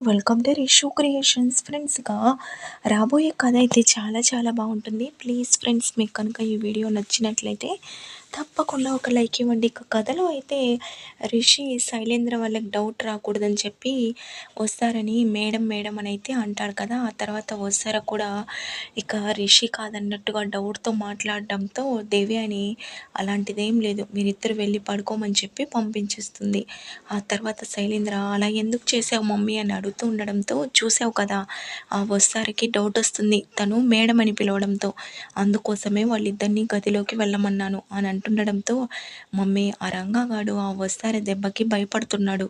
Welcome to Rishu creations ఫ్రెండ్స్గా రాబోయే కథ అయితే చాలా చాలా బాగుంటుంది. ప్లీజ్ ఫ్రెండ్స్, మీకు కనుక ఈ వీడియో నచ్చినట్లయితే తప్పకుండా ఒక లైక్ ఇవ్వండి. ఇక కథలో అయితే రిషి శైలేంద్ర వాళ్ళకి డౌట్ రాకూడదని చెప్పి వస్తారని మేడం మేడం అని అయితే అంటాడు కదా. ఆ తర్వాత వస్తారా కూడా ఇక రిషి కాదన్నట్టుగా డౌట్తో మాట్లాడడంతో దేవి అని అలాంటిదేం లేదు, మీరిద్దరు వెళ్ళి పడుకోమని చెప్పి పంపించేస్తుంది. ఆ తర్వాత శైలేంద్ర అలా ఎందుకు చేసావు మమ్మీ అని అడుగుతూ ఉండడంతో, చూసావు కదా ఆ వస్తారికి డౌట్ వస్తుంది తను మేడం అని పిలవడంతో, అందుకోసమే వాళ్ళిద్దరినీ గదిలోకి వెళ్ళమన్నాను అని అంటుండడంతో, మమ్మీ ఆ రంగాగాడు ఆ వస్తారి దెబ్బకి భయపడుతున్నాడు,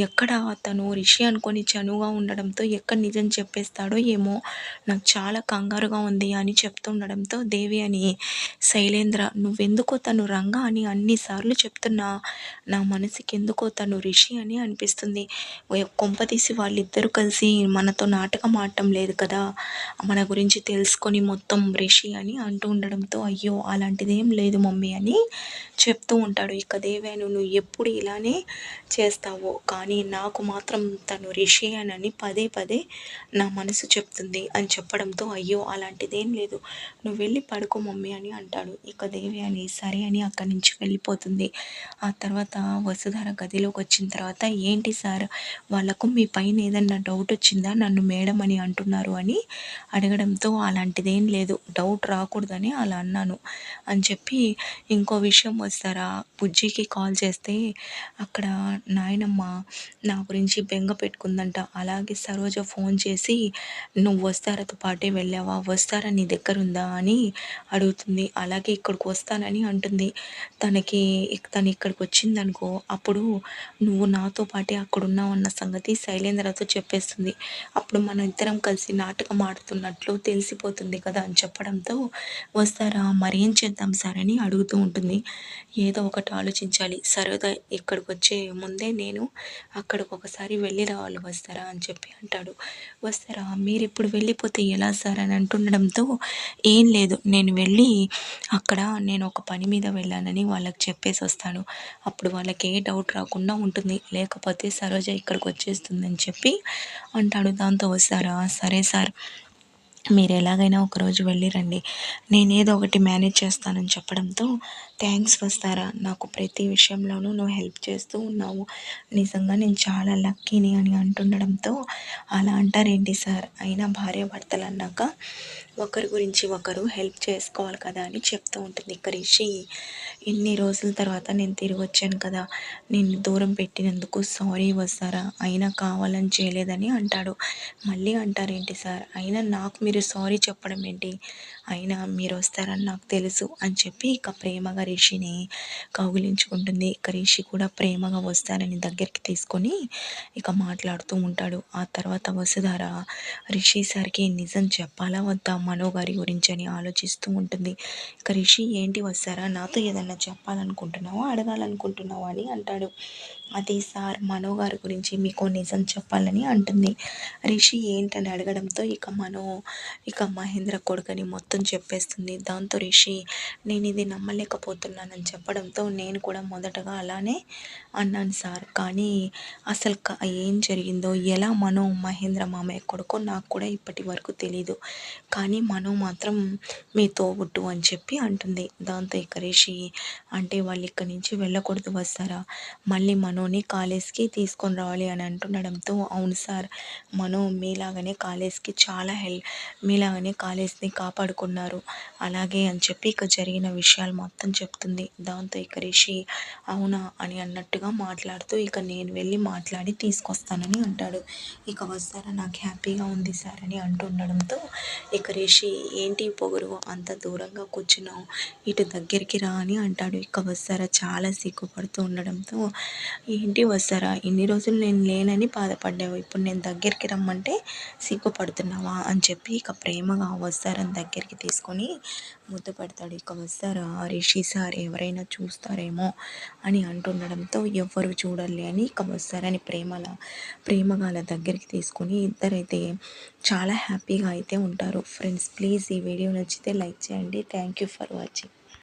ఎక్కడ తను రిషి అనుకొని చనువుగా ఉండడంతో ఎక్కడ నిజం చెప్పేస్తాడో ఏమో, నాకు చాలా కంగారుగా ఉంది అని చెప్తుండడంతో, దేవి అని శైలేంద్ర నువ్వెందుకో తను రంగా అని అన్నిసార్లు చెప్తున్నా నా మనసుకి ఎందుకో తను రిషి అని అనిపిస్తుంది. కొంపతీసి వాళ్ళిద్దరూ కలిసి మనతో నాటకం ఆడటం లేదు కదా, మన గురించి తెలుసుకొని మొత్తం రిషి అని అంటూ ఉండడంతో, అయ్యో అలాంటిదేం లేదు మమ్మీ అని చెప్తూ ఉంటాడు. ఇక దేవేను నువ్వు ఎప్పుడు ఇలానే చేస్తావో, కానీ నాకు మాత్రం తను రిషి అని పదే పదే నా మనసు చెప్తుంది అని చెప్పడంతో, అయ్యో అలాంటిదేం లేదు, నువ్వు వెళ్ళి పడుకో మమ్మీ అని అంటాడు. ఇక దేవి అని సరే అని అక్కడి నుంచి వెళ్ళిపోతుంది. ఆ తర్వాత వసుధార గదిలోకి వచ్చిన తర్వాత, ఏంటి సార్ వాళ్ళకు మీ పైన ఏదన్నా డౌట్ వచ్చిందా, నన్ను మేడం అని అంటున్నారు అని అడగడంతో, అలాంటిదేం లేదు, డౌట్ రాకూడదని అలా అన్నాను అని చెప్పి, ఇంకో విషయం వస్తారా బుజ్జికి కాల్ చేస్తే అక్కడ నాయనమ్మ నా గురించి బెంగ పెట్టుకుందంట. అలాగే సరోజ ఫోన్ చేసి నువ్వు వస్తారతో పాటే వెళ్ళావా, వస్తారా నీ దగ్గర ఉందా అని అడుగుతుంది. అలాగే ఇక్కడికి వస్తానని అంటుంది. తను ఇక్కడికి వచ్చిందనుకో, అప్పుడు నువ్వు నాతో పాటే అక్కడ ఉన్నావన్న సంగతి శైలేంద్రతో చెప్పేస్తుంది. అప్పుడు మన ఇద్దరం కలిసి నాటకం ఆడుతున్నట్లు తెలిసిపోతుంది కదా అని చెప్పడంతో, వస్తారా మరి ఏం చేద్దాం సార్ అని అడుగుతూ ఉంటుంది. ఏదో ఒకటి ఆలోచించాలి, సరోజ ఇక్కడికి వచ్చే ముందే నేను అక్కడికి ఒకసారి వెళ్ళి రావాలి వస్తారా అని చెప్పి అంటాడు. వస్తారా మీరు ఇప్పుడు వెళ్ళిపోతే ఎలా సార్ అని అంటుండడంతో, ఏం లేదు నేను వెళ్ళి అక్కడ నేను ఒక పని మీద వెళ్ళానని వాళ్ళకి చెప్పేసి వస్తాను, అప్పుడు వాళ్ళకి ఏ డౌట్ రాకుండా ఉంటుంది, లేకపోతే సరోజ ఇక్కడికి వచ్చేస్తుందని చెప్పి అంటాడు. దాంతో వస్తారా సరే సార్ మీరు ఎలాగైనా ఒకరోజు వెళ్ళి రండి, నేనేదో ఒకటి మేనేజ్ చేస్తానని చెప్పడంతో, థ్యాంక్స్ వస్తారా, నాకు ప్రతి విషయంలోనూ నువ్వు హెల్ప్ చేస్తూ ఉన్నావు, నిజంగా నేను చాలా లక్కీని అని అంటుండడంతో, అలా అంటారేంటి సార్, అయినా భార్య భర్తలు అన్నాక ఒకరి గురించి ఒకరు హెల్ప్ చేసుకోవాలి కదా అని చెప్తూ ఉంటుంది. ఇక రిషి ఇన్ని రోజుల తర్వాత నేను తిరిగి వచ్చాను కదా, నిన్ను దూరం పెట్టినందుకు సారీ వస్తారా, అయినా కావాలని చేయలేదని అంటాడు. మళ్ళీ అంటారేంటి సార్, అయినా నాకు మీరు సారీ చెప్పడం ఏంటి, అయినా మీరు వస్తారని నాకు తెలుసు అని చెప్పి ఇక ప్రేమగా రిషిని కౌగిలించుకుంటుంది. ఇక రిషి కూడా ప్రేమగా వస్తారని దగ్గరికి తీసుకొని ఇక మాట్లాడుతూ ఉంటాడు. ఆ తర్వాత వసుధార రిషి సార్కి నిజం చెప్పాలా వద్దా మనో గారి గురించి అని ఆలోచిస్తూ ఉంటుంది. ఇక రిషి ఏంటి వస్తారా, నాతో ఏదన్నా చెప్పాలనుకుంటున్నావా అడగాలనుకుంటున్నావా అని అంటాడు. అది సార్ మనో గారి గురించి మీకు నిజం చెప్పాలని అంటుంది. రిషి ఏంటని అడగడంతో ఇక మహేంద్ర కొడుకని మొత్తం చెప్పేస్తుంది. దాంతో రిషి నేను ఇది నమ్మలేకపోతున్నానని చెప్పడంతో, నేను కూడా మొదటగా అలానే అన్నాను సార్, కానీ అసలు ఏం జరిగిందో, ఎలా మహేంద్ర మామయ్య కొడుకో నాకు కూడా ఇప్పటి వరకు తెలీదు, కానీ మాత్రం మీ తోబుట్టు అని చెప్పి అంటుంది. దాంతో ఇక రిషి అంటే వాళ్ళు ఇక్కడి నుంచి వెళ్ళకూడదు వస్తారా, మళ్ళీ మనోని కాలేజ్కి తీసుకొని రావాలి అని అంటుండడంతో, అవును సార్ మీలాగనే కాలేజ్కి చాలా మీలాగనే కాలేజ్ని కాపాడుకున్నారు అలాగే అని చెప్పి ఇక జరిగిన విషయాలు మొత్తం చెప్తుంది. దాంతో ఇక రిషి అవునా అని అన్నట్టుగా మాట్లాడుతూ, ఇక నేను వెళ్ళి మాట్లాడి తీసుకొస్తానని అంటాడు. ఇక వస్తారా నాకు హ్యాపీగా ఉంది సార్ అని అంటుండడంతో, ఇక రిషి ఏంటి పొగరు అంత దూరంగా కూర్చున్నావు, ఇటు దగ్గరికి రా అని అంటాడు. ఇక వస్తారా చాలా సిగ్గుపడుతూ ఉండడంతో, ఏంటి వస్తారా ఇన్ని రోజులు నేను లేనని బాధపడ్డావు, ఇప్పుడు నేను దగ్గరికి రమ్మంటే సిగ్గుపడుతున్నావా అని చెప్పి ఇక ప్రేమగా వస్తారని దగ్గరికి తీసుకొని ముద్దు పెడతాడు. ఇక వస్తారా రిషి సార్ ఎవరైనా చూస్తారేమో అని అంటుండడంతో, ఎవ్వరు చూడాలి అని ఇక వస్తారని ప్రేమగా అలా దగ్గరికి తీసుకొని ఇద్దరైతే చాలా హ్యాపీగా అయితే ఉంటారు. ఫ్రెండ్స్ ప్లీజ్ ఈ వీడియో నచ్చితే లైక్ చేయండి. Thank you for watching.